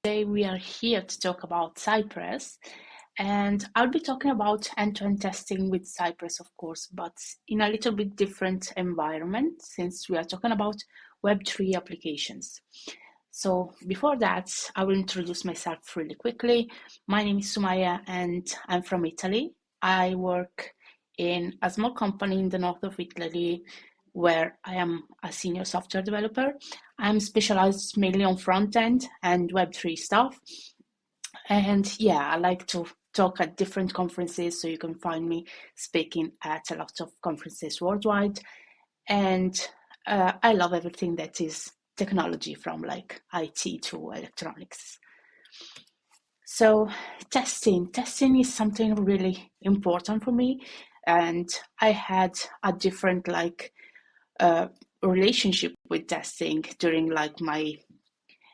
Today we are here to talk about Cypress, and I'll be talking about end-to-end testing with Cypress, of course, but in a little bit different environment since we are talking about Web3 applications. So before that, I will introduce myself really quickly. My name is Soumaya and I'm from Italy. I work in a small company in the north of Italy where I am a senior software developer. I'm specialized mainly on front end and Web3 stuff. And yeah, I like to talk at different conferences, so you can find me speaking at a lot of conferences worldwide. And I love everything that is technology, from like IT to electronics. So testing is something really important for me, and I had a different relationship with testing during like my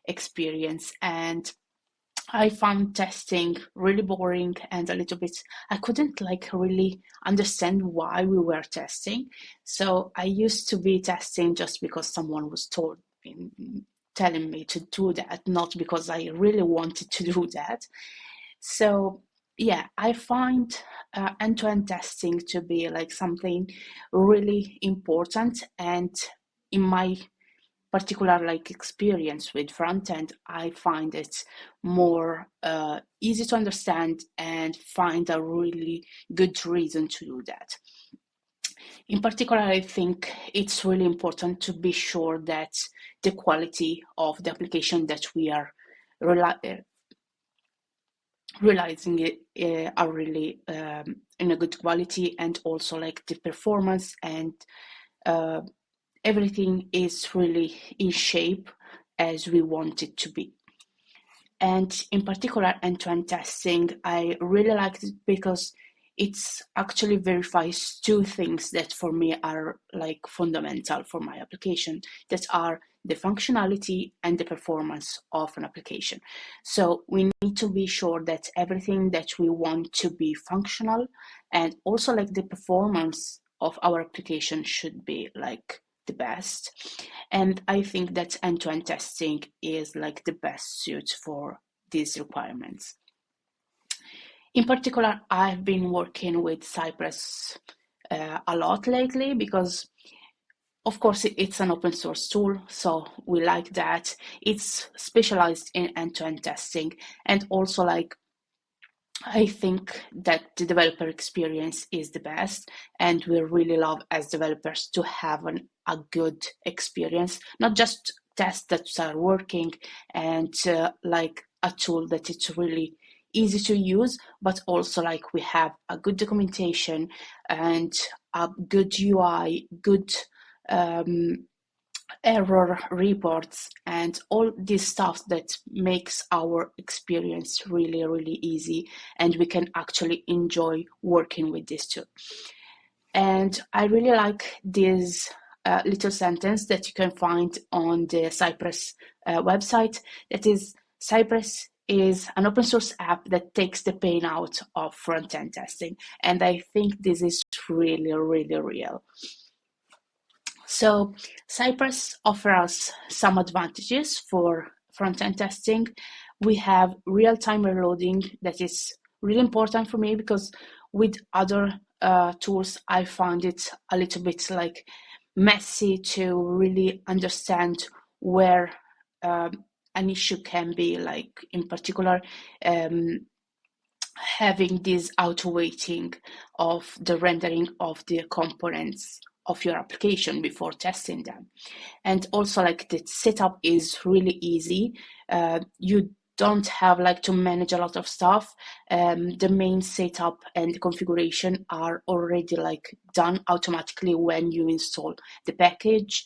experience, and I found testing really boring and a little bit, I couldn't like really understand why we were testing. So I used to be testing just because someone was telling me to do that, not because I really wanted to do that. So yeah, I find end-to-end testing to be like something really important, and in my particular like experience with front end, I find it more easy to understand and find a really good reason to do that. In particular, I think it's really important to be sure that the quality of the application that we are realizing it are really in a good quality, and also like the performance and everything is really in shape as we want it to be. And in particular, end-to-end testing, I really liked it because it's actually verifies two things that for me are like fundamental for my application, that are the functionality and the performance of an application. So we need to be sure that everything that we want to be functional, and also like the performance of our application should be like the best. And I think that end-to-end testing is like the best suit for these requirements. In particular, I've been working with Cypress a lot lately because, of course, it's an open source tool, so we like that. It's specialized in end-to-end testing, and also like I think that the developer experience is the best, and we really love as developers to have a good experience, not just tests that are working and like a tool that it's really easy to use, but also like we have a good documentation and a good UI, good error reports, and all this stuff that makes our experience really, really easy, and we can actually enjoy working with this tool. And I really like this little sentence that you can find on the Cypress website. That is, Cypress is an open source app that takes the pain out of front-end testing. And I think this is really, really real. So Cypress offers some advantages for front-end testing. We have real-time reloading that is really important for me, because with other tools, I found it a little bit like messy to really understand where an issue can be, like in particular, having this auto-waiting of the rendering of the components of your application before testing them. And also like the setup is really easy. You don't have like to manage a lot of stuff. The main setup and the configuration are already like done automatically when you install the package,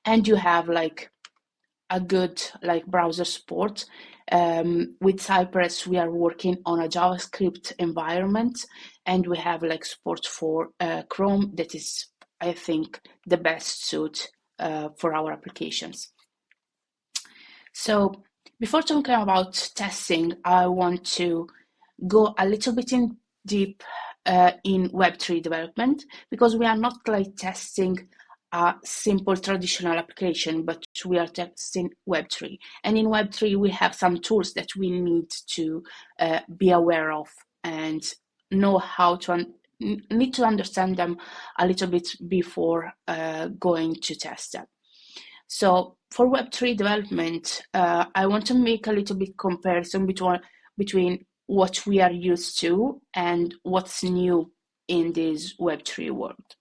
and you have like a good like browser support. With Cypress, we are working on a JavaScript environment, and we have like support for Chrome. That is, I think, the best suit for our applications. So before talking about testing, I want to go a little bit in deep in Web3 development, because we are not like testing a simple traditional application, but we are testing Web3. And in Web3, we have some tools that we need to be aware of and know how to need to understand them a little bit before going to test them. So for Web3 development, I want to make a little bit comparison between what we are used to and what's new in this Web3 world.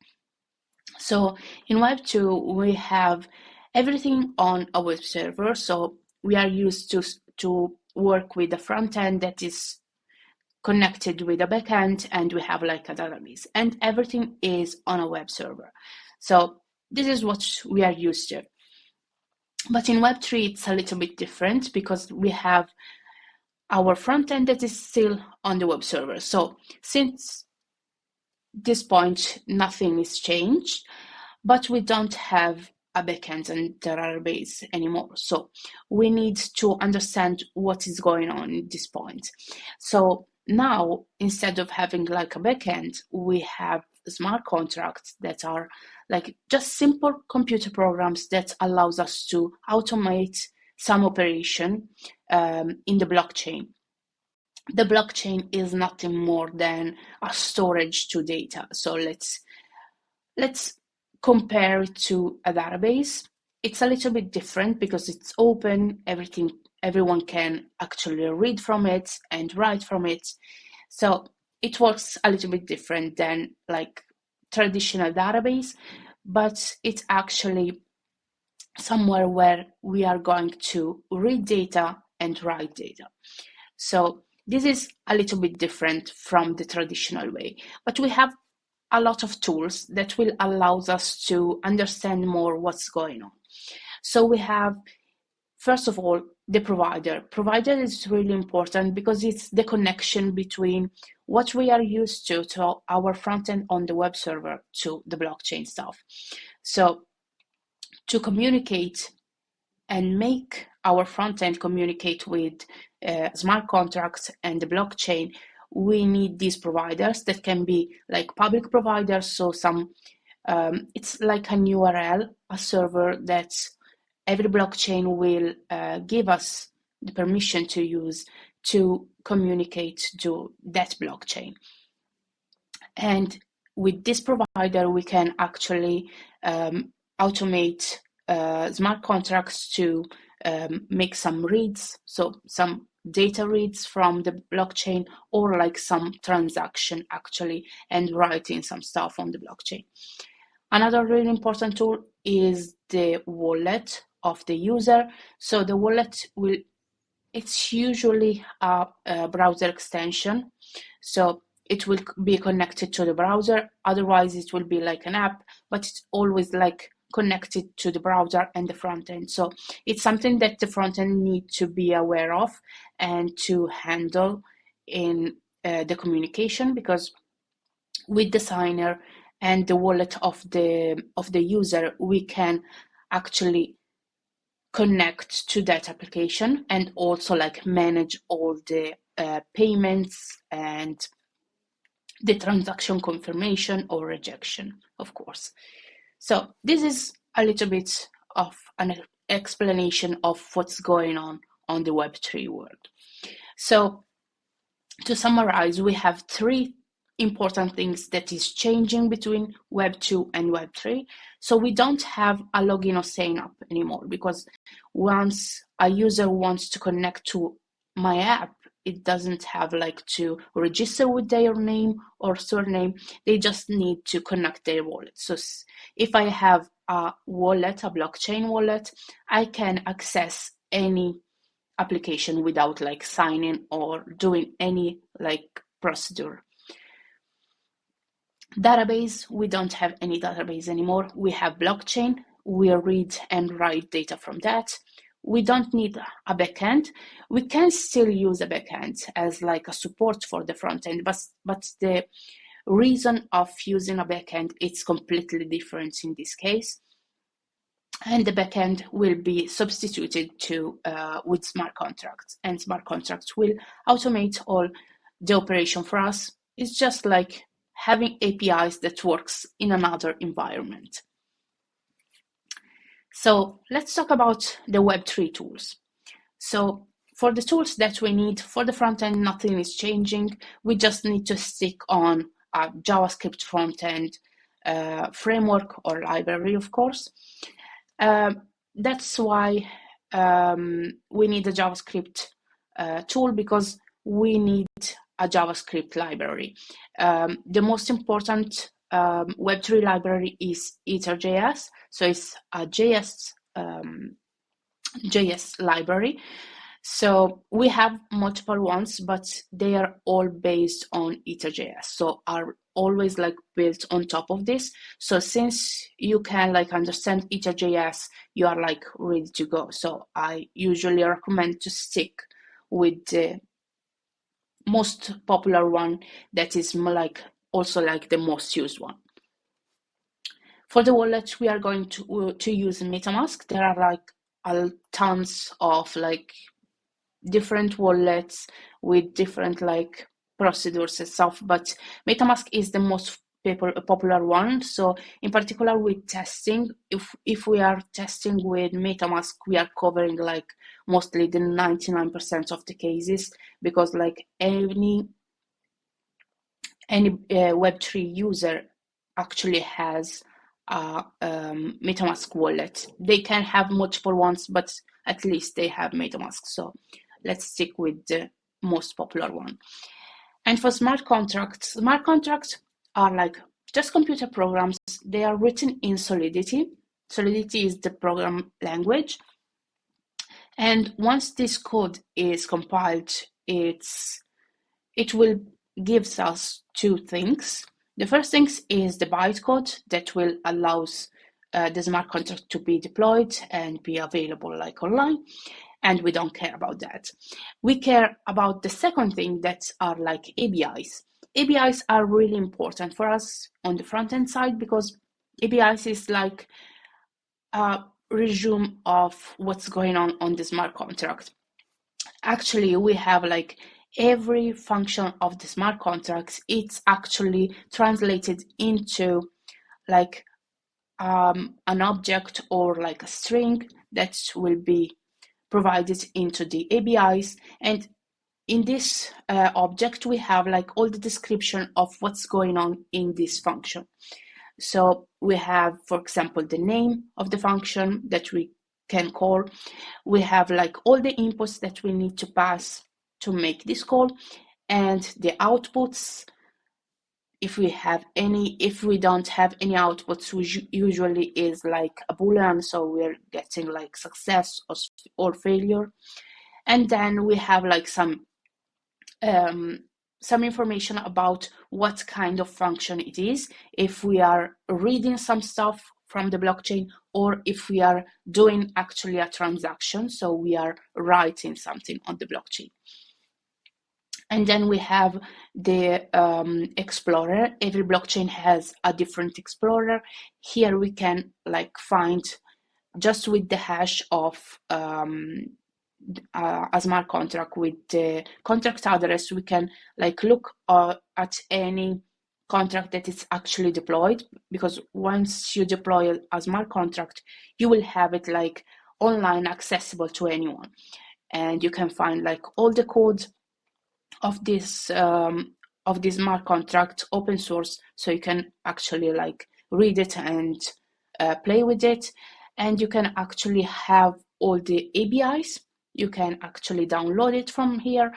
So in Web2, we have everything on a web server. So we are used to work with a front end that is connected with a backend, and we have like a database, and everything is on a web server. So this is what we are used to. But in Web3, it's a little bit different because we have our front end that is still on the web server. So since this point, nothing is changed, but we don't have a backend and database anymore. So we need to understand what is going on at this point. So now, instead of having like a backend, we have smart contracts that are like just simple computer programs that allows us to automate some operation in the blockchain. The blockchain is nothing more than a storage to data. So let's compare it to a database. It's a little bit different because it's open, everyone can actually read from it and write from it. So it works a little bit different than like traditional database, but it's actually somewhere where we are going to read data and write data. So this is a little bit different from the traditional way, but we have a lot of tools that will allow us to understand more what's going on. So we have, first of all, the provider. Provider is really important because it's the connection between what we are used to our front end on the web server to the blockchain stuff. So to communicate and make our front end communicate with smart contracts and the blockchain, we need these providers that can be like public providers. So it's like an URL, a server that every blockchain will give us the permission to use to communicate to that blockchain. And with this provider, we can actually automate smart contracts to make some reads, so some data reads from the blockchain, or like some transaction actually, and writing some stuff on the blockchain. Another really important tool is the wallet of the user. So the wallet it's usually a browser extension. So it will be connected to the browser. Otherwise, it will be like an app, but it's always like connected to the browser and the front end. So it's something that the front end need to be aware of and to handle in the communication, because with the signer and the wallet of the user, we can actually connect to that application and also like manage all the payments and the transaction confirmation or rejection, of course. So this is a little bit of an explanation of what's going on the Web3 world. So to summarize, we have three important things that is changing between Web 2 and Web 3. So we don't have a login or sign up anymore, because once a user wants to connect to my app, it doesn't have like to register with their name or surname. They just need to connect their wallet. So if I have a wallet, a blockchain wallet, I can access any application without like signing or doing any like procedure. Database, we don't have any database anymore. We have blockchain. We read and write data from that. We don't need a backend. We can still use a backend as like a support for the front end, but the reason of using a backend, it's completely different in this case. And the backend will be substituted to with smart contracts, and smart contracts will automate all the operation for us. It's just like having APIs that works in another environment. So let's talk about the Web3 tools. So for the tools that we need for the front end, nothing is changing. We just need to stick on a JavaScript front end framework or library, of course. That's why we need a JavaScript tool, because we need a JavaScript library. The most important Web3 library is Ether.js. So it's a JS library. So we have multiple ones, but they are all based on Ether.js. So are always like built on top of this. So since you can like understand Ether.js, you are like ready to go. So I usually recommend to stick with the most popular one that is like also like the most used one. For the wallet, we are going to use MetaMask. There are like tons of like different wallets with different like procedures and stuff, but MetaMask is the most popular one. So in particular with testing, if we are testing with MetaMask, we are covering like mostly the 99% of the cases, because like any Web3 user actually has a MetaMask wallet. They can have multiple ones, but at least they have MetaMask. So let's stick with the most popular one. And for smart contracts are like just computer programs. They are written in Solidity. Solidity is the program language. And once this code is compiled, it will gives us two things. The first thing is the bytecode that will allows the smart contract to be deployed and be available like online, and we don't care about that. We care about the second thing, that are like ABIs. ABIs are really important for us on the front end side, because ABIs is like a resume of what's going on the smart contract. Actually, we have like every function of the smart contracts, it's actually translated into like an object or like a string that will be provided into the ABIs. And in this object, we have like all the description of what's going on in this function. So we have, for example, the name of the function that we can call. We have like all the inputs that we need to pass to make this call, and the outputs, if we have any. If we don't have any outputs, which usually is like a boolean, so we're getting like success or failure. And then we have like some information about what kind of function it is, if we are reading some stuff from the blockchain, or if we are doing actually a transaction, so we are writing something on the blockchain. And then we have the explorer. Every blockchain has a different explorer. Here we can like find, just with the hash of a smart contract with the contract address, we can like look at any contract that is actually deployed, because once you deploy a smart contract, you will have it like online, accessible to anyone, and you can find like all the code of this smart contract open source, so you can actually like read it and play with it. And you can actually have all the ABIs. You can actually download it from here.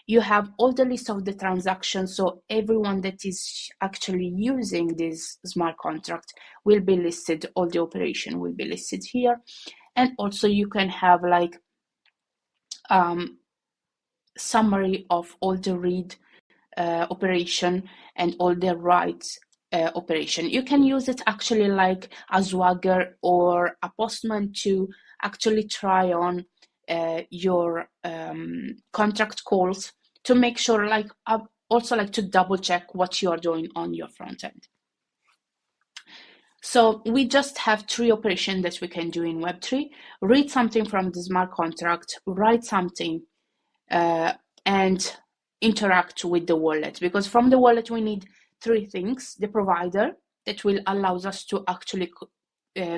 You have all the list of the transactions, so everyone that is actually using this smart contract will be listed, all the operation will be listed here. And also you can have like summary of all the read operation and all the write operation. You can use it actually like a Swagger or a Postman to actually try on your contract calls, to make sure like also like to double check what you are doing on your front end. So we just have three operations that we can do in Web3: read something from the smart contract, write something, and interact with the wallet. Because from the wallet we need three things: the provider that will allow us to actually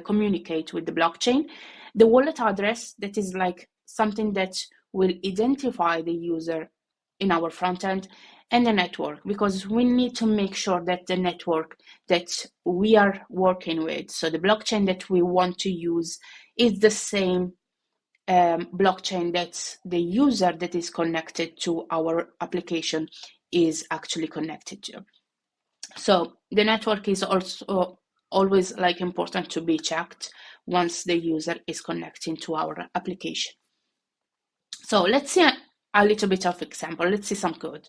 communicate with the blockchain. The wallet address, that is like something that will identify the user in our front end, and the network, because we need to make sure that the network that we are working with, so the blockchain that we want to use, is the same blockchain that the user that is connected to our application is actually connected to. So the network is also always like important to be checked once the user is connecting to our application. So let's see a little bit of example. Let's see some code.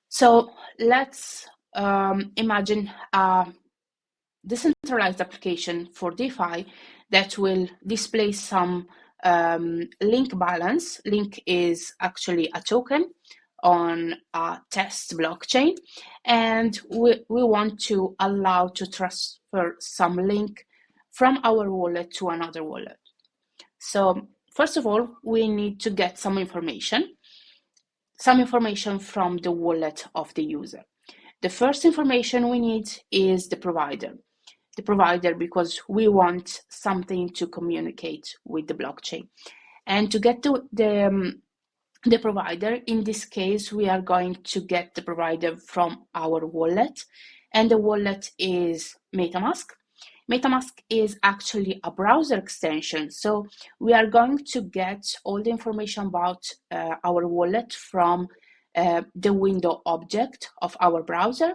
So let's imagine a decentralized application for DeFi that will display some link balance. Link is actually a token on a test blockchain, and we want to allow to transfer some link from our wallet to another wallet. So first of all, we need to get some information from the wallet of the user. The first information we need is the provider. The provider, because we want something to communicate with the blockchain. And to get to the provider, in this case, we are going to get the provider from our wallet, and the wallet is MetaMask. MetaMask is actually a browser extension, so we are going to get all the information about our wallet from the window object of our browser.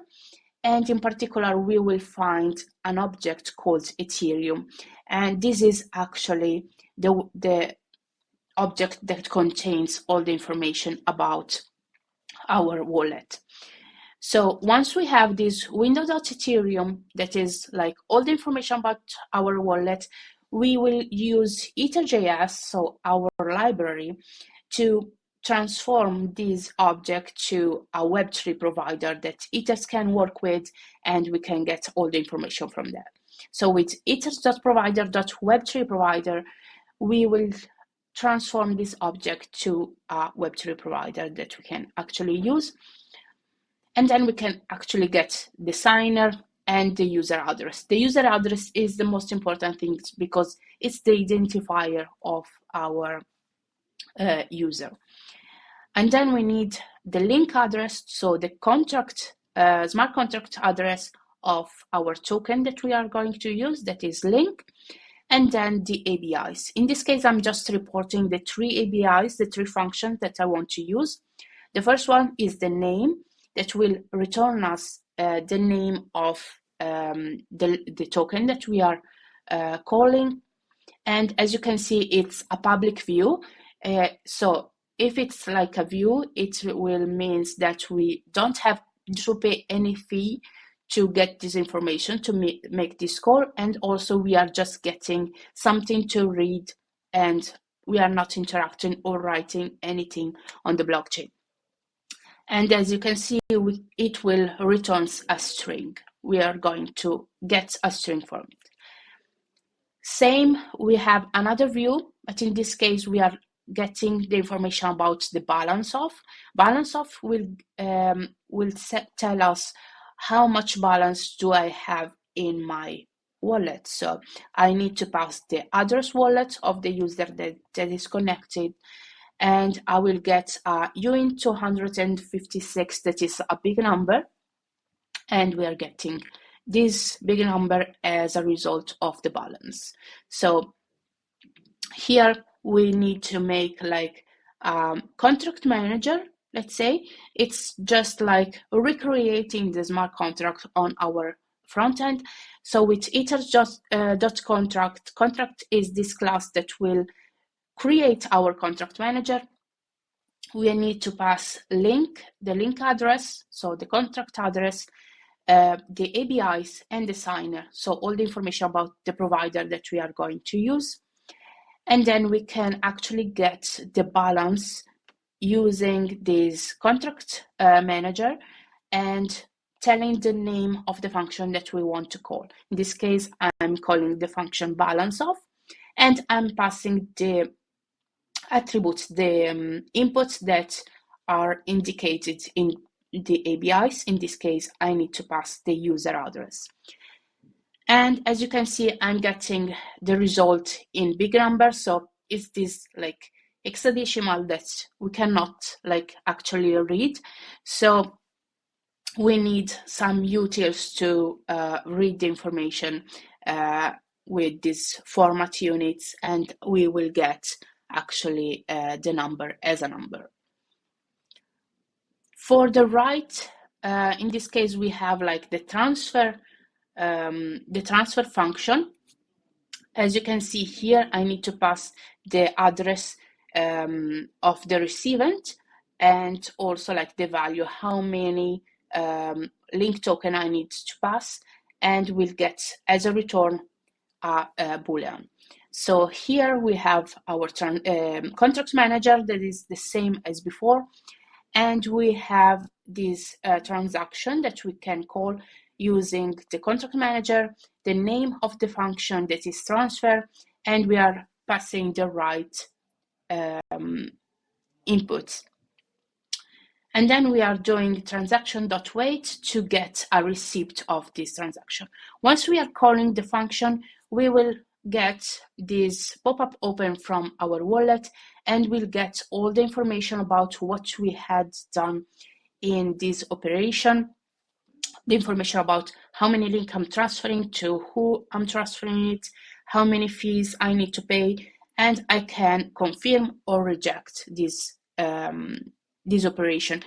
And in particular, we will find an object called Ethereum, and this is actually the object that contains all the information about our wallet. So once we have this window.ethereum, that is like all the information about our wallet, we will use Ether.js, so our library, to transform this object to a Web3 provider that Ethers can work with, and we can get all the information from there. So with ethers.provider.web3 provider, we will transform this object to a Web3 provider that we can actually use. And then we can actually get the signer and the user address. The user address is the most important thing because it's the identifier of our user. And then we need the link address, so the contract, smart contract address of our token that we are going to use, that is link, and then the ABIs. In this case, I'm just reporting the three ABIs, the three functions that I want to use. The first one is the name, that will return us the name of the token that we are calling. And as you can see, it's a public view. So if it's like a view, it will means that we don't have to pay any fee to get this information, to make this call. And also we are just getting something to read, and we are not interacting or writing anything on the blockchain. And as you can see, it will return a string. We are going to get a string from it. Same, we have another view, but in this case, we are getting the information about the balance of. Balance of will tell us how much balance do I have in my wallet. So I need to pass the address wallet of the user that is connected, and I will get a UIN 256, that is a big number, and we are getting this big number as a result of the balance. So here we need to make like contract manager, let's say. It's just like recreating the smart contract on our front end. So with ethers.contract, contract is this class that will create our contract manager. We need to pass link, the link address, so the contract address, the ABIs, and the signer, so all the information about the provider that we are going to use. And then we can actually get the balance using this contract manager and telling the name of the function that we want to call. In this case, I'm calling the function balance of, and I'm passing the attributes, the inputs that are indicated in the ABIs. In this case, I need to pass the user address. And as you can see, I'm getting the result in big numbers. So it's this like hexadecimal that we cannot like actually read. So we need some utils to read the information with these format units, and we will get actually the number as a number. For the right, in this case, we have like the transfer function. As you can see here, I need to pass the address of the recipient and also like the value, how many link token I need to pass, and we'll get as a return a boolean. So here we have our contract manager that is the same as before, and we have this transaction that we can call using the contract manager, the name of the function that is transfer, and we are passing the right inputs. And then we are doing transaction.wait to get a receipt of this transaction. Once we are calling the function, we will get this pop-up open from our wallet, and we'll get all the information about what we had done in this operation, the information about how many link I'm transferring, to who I'm transferring it, how many fees I need to pay, and I can confirm or reject this operation.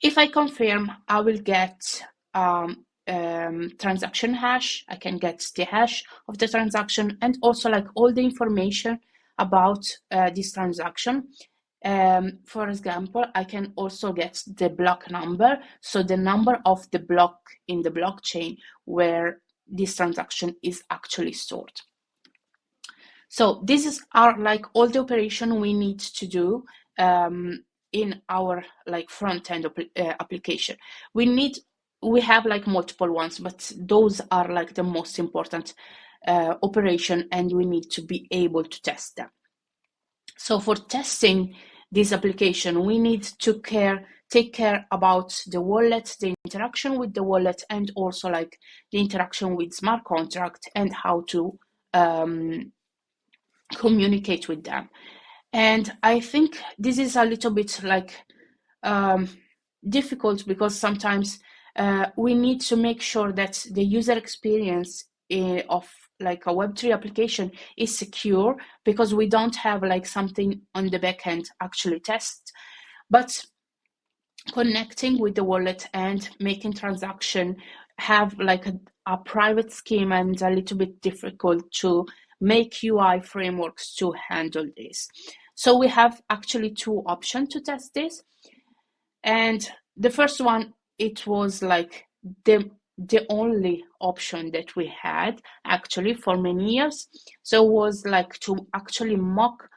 If I confirm, I will get transaction hash. I can get the hash of the transaction and also like all the information about this transaction. For example, I can also get the block number, so the number of the block in the blockchain where this transaction is actually stored. So this are like all the operation we need to do in our like front-end application. We have like multiple ones, but those are like the most important operation, and we need to be able to test them. So for testing this application, we need to take care about the wallet, the interaction with the wallet, and also like the interaction with smart contract and how to communicate with them. And I think this is a little bit like difficult, because sometimes we need to make sure that the user experience of like a Web3 application is secure, because we don't have like something on the back end actually test. But connecting with the wallet and making transaction have like a private scheme, and a little bit difficult to make UI frameworks to handle this. So we have actually two options to test this. And the first one, it was like the only option that we had actually for many years. So it was like to actually mock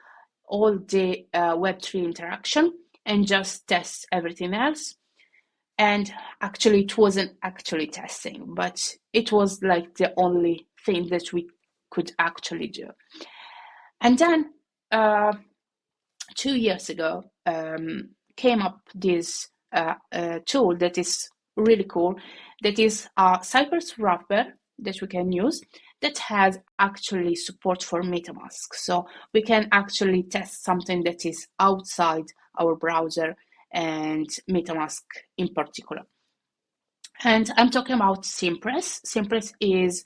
all the Web3 interaction and just test everything else. And actually it wasn't actually testing, but it was like the only thing that we could actually do. And then 2 years ago came up this tool that is really cool, that is a Cypress wrapper that we can use, that has actually support for MetaMask. So we can actually test something that is outside our browser and MetaMask in particular. And I'm talking about Synpress. Synpress is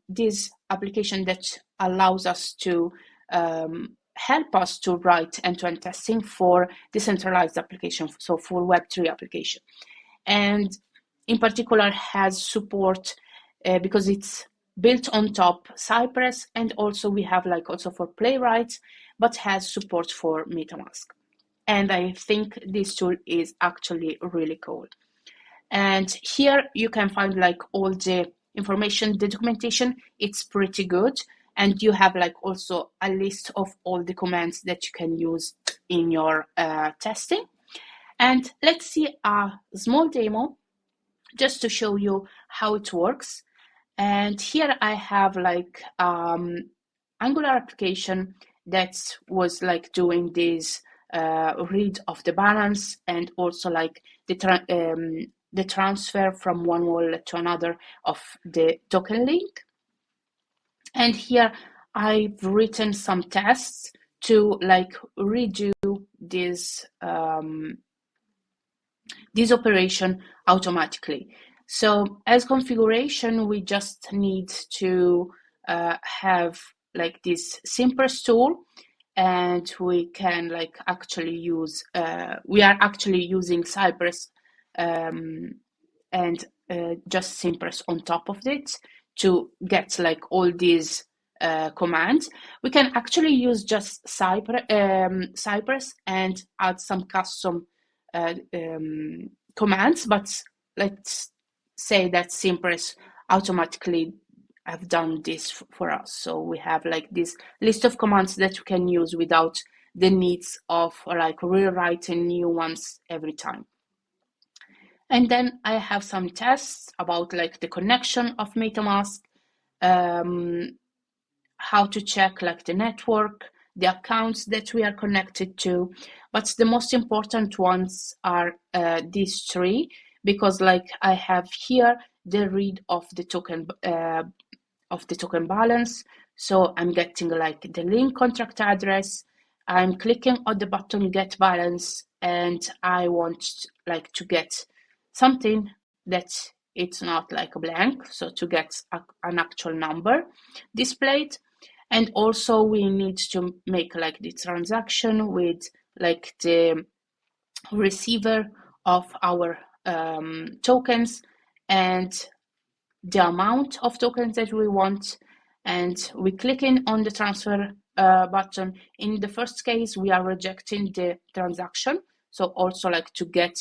this application that allows us to help us to write end-to-end testing for decentralized application, so for Web3 application. And in particular has support because it's built on top Cypress, and also we have like also for Playwright, but has support for MetaMask. And I think this tool is actually really cool. And here you can find like all the information, the documentation, it's pretty good. And you have like also a list of all the commands that you can use in your testing. And let's see a small demo just to show you how it works. And here I have like Angular application that was like doing this read of the balance, and also like the the transfer from one wallet to another of the token link. And here I've written some tests to like redo this operation automatically. So as configuration, we just need to have like this Synpress tool, and we can like actually use, we are actually using Cypress and just Synpress on top of it to get like all these commands. We can actually use just Cypress and add some custom commands, but let's say that Synpress automatically have done this for us. So we have like this list of commands that we can use without the needs of like rewriting new ones every time. And then I have some tests about like the connection of MetaMask, how to check like the network, the accounts that we are connected to. But the most important ones are these three, because like I have here the read of the token balance. So I'm getting like the link contract address. I'm clicking on the button get balance, and I want like to get something that it's not like a blank, so to get an actual number displayed. And also we need to make like the transaction with like the receiver of our tokens and the amount of tokens that we want. And we click in on the transfer button. In the first case, we are rejecting the transaction. So also like to get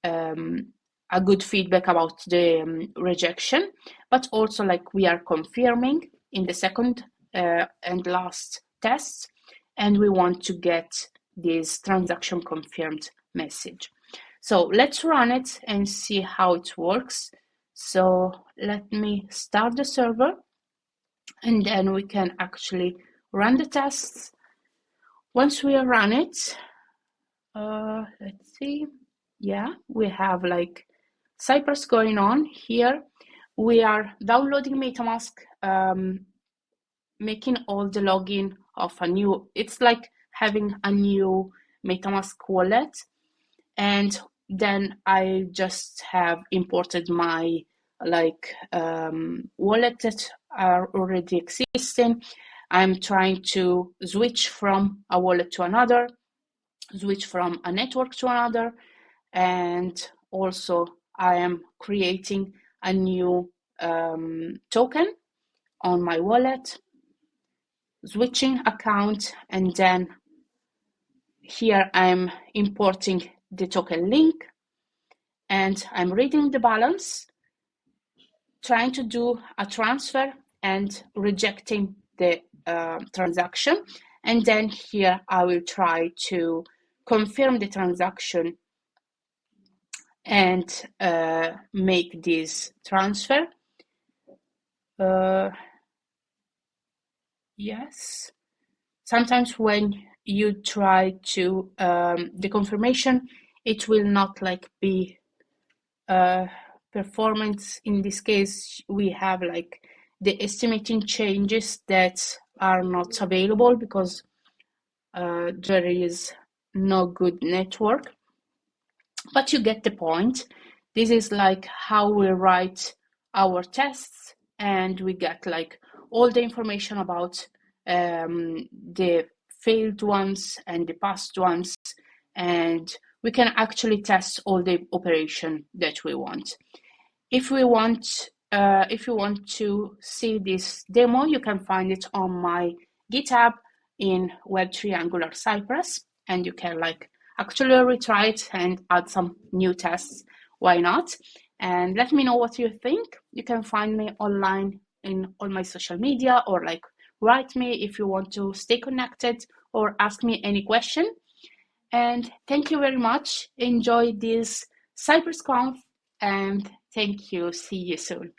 a good feedback about the rejection, but also like we are confirming in the second and last test, and we want to get this transaction confirmed message. So let's run it and see how it works. So let me start the server, and then we can actually run the tests. Once we run it, let's see. Yeah, we have like Cypress going on here. We are downloading MetaMask, making all the login of a new, it's like having a new MetaMask wallet. And then I just have imported my like wallet that are already existing. I'm trying to switch from a wallet to another, switch from a network to another, and also I am creating a new token on my wallet, switching account, and then here I'm importing the token link, and I'm reading the balance, trying to do a transfer and rejecting the transaction. And then here I will try to confirm the transaction and make this transfer. Yes. Sometimes when you try to the confirmation, it will not like be performance. In this case, we have like the estimating changes that are not available because there is no good network. But you get the point. This is like how we write our tests, and we get like all the information about the failed ones and the passed ones, and we can actually test all the operation that we want. If you want to see this demo, you can find it on my GitHub in Web3 Angular Cypress, and you can like actually retry it and add some new tests. Why not? And let me know what you think. You can find me online in all my social media, or like write me if you want to stay connected or ask me any question. And thank you very much. Enjoy this CypressConf, and thank you. See you soon.